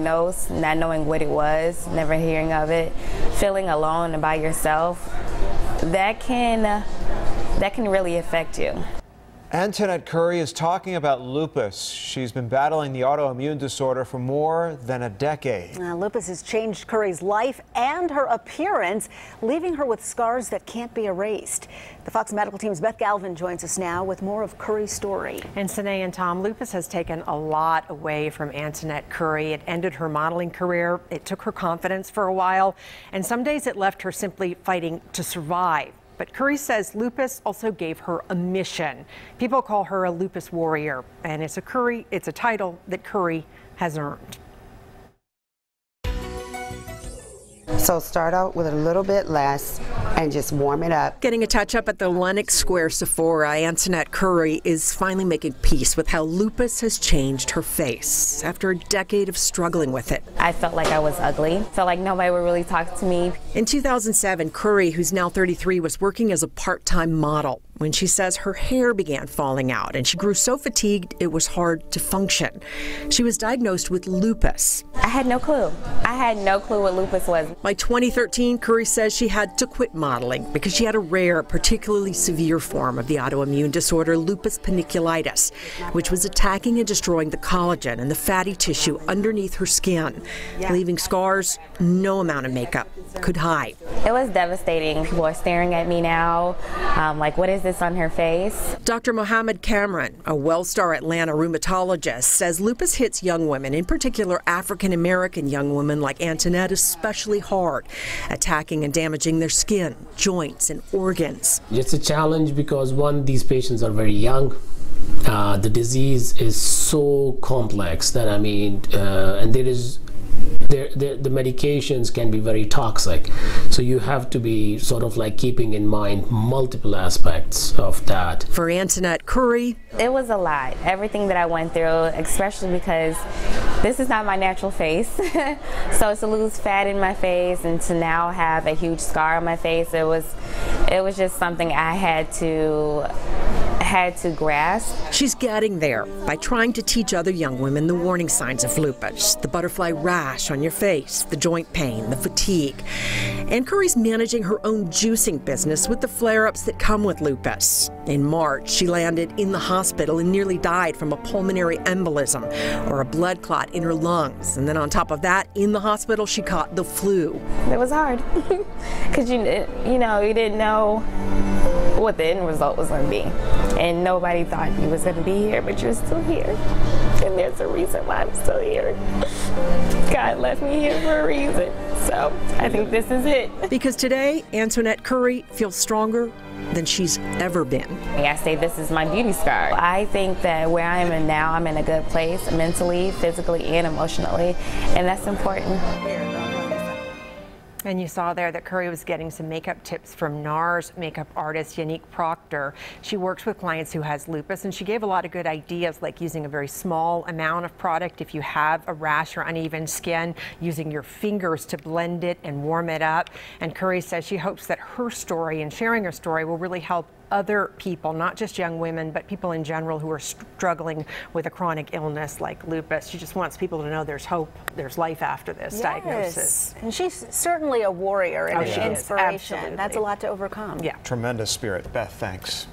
diagnosed, not knowing what it was, never hearing of it, feeling alone and by yourself, that can really affect you. Antoinette Curry is talking about lupus. She's been battling the autoimmune disorder for more than a decade. Lupus has changed Curry's life and her appearance, leaving her with scars that can't be erased. The Fox Medical Team's Beth Galvin joins us now with more of Curry's story. And Sine and Tom, lupus has taken a lot away from Antoinette Curry. It ended her modeling career. It took her confidence for a while, and some days it left her simply fighting to survive. But Curry says lupus also gave her a mission. People call her a lupus warrior, and it's a title that Curry has earned. So start out with a little bit less and just warm it up. Getting a touch-up at the Lenox Square Sephora, Antoinette Curry is finally making peace with how lupus has changed her face after a decade of struggling with it. I felt like I was ugly. Felt like nobody would really talk to me. In 2007, Curry, who's now 33, was working as a part-time model when she says her hair began falling out and she grew so fatigued it was hard to function. She was diagnosed with lupus. I had no clue. I had no clue what lupus was. By 2013, Curry says she had to quit modeling because she had a rare, particularly severe form of the autoimmune disorder lupus paniculitis, which was attacking and destroying the collagen and the fatty tissue underneath her skin, leaving scars no amount of makeup could hide. It was devastating. People are staring at me now, like, what is this on her face? Dr. Mohammed Cameron, a WellStar Atlanta rheumatologist, says lupus hits young women, in particular African-American young women like Antoinette, especially hard, attacking and damaging their skin, joints, and organs. It's a challenge because, one, these patients are very young. The disease is so complex that, and the medications can be very toxic. So you have to be sort of like keeping in mind multiple aspects of that. For Antoinette Curry, it was a lot. Everything that I went through, especially because this is not my natural face. So to lose fat in my face and to now have a huge scar on my face, it was just something I had to grasp. She's getting there by trying to teach other young women the warning signs of lupus, the butterfly rash on your face, the joint pain, the fatigue. And Curry's managing her own juicing business with the flare-ups that come with lupus. In March, she landed in the hospital and nearly died from a pulmonary embolism, or a blood clot in her lungs. And then on top of that, in the hospital, she caught the flu. It was hard because you didn't know what the end result was going to be. And nobody thought you was going to be here, but you're still here. And there's a reason why I'm still here. God left me here for a reason. So I think this is it. Because today, Antoinette Curry feels stronger than she's ever been. I say this is my beauty scar. I think that where I am now, I'm in a good place mentally, physically, and emotionally. And that's important. And you saw there that Curry was getting some makeup tips from NARS makeup artist Yannick Proctor. She works with clients who has lupus, and she gave a lot of good ideas, like using a very small amount of product if you have a rash or uneven skin, using your fingers to blend it and warm it up. And Curry says she hopes that her story and sharing her story will really help other people, not just young women, but people in general who are struggling with a chronic illness like lupus. She just wants people to know there's hope, there's life after this diagnosis. And she's certainly a warrior and an inspiration. Absolutely. That's a lot to overcome. Yeah. Tremendous spirit. Beth, thanks.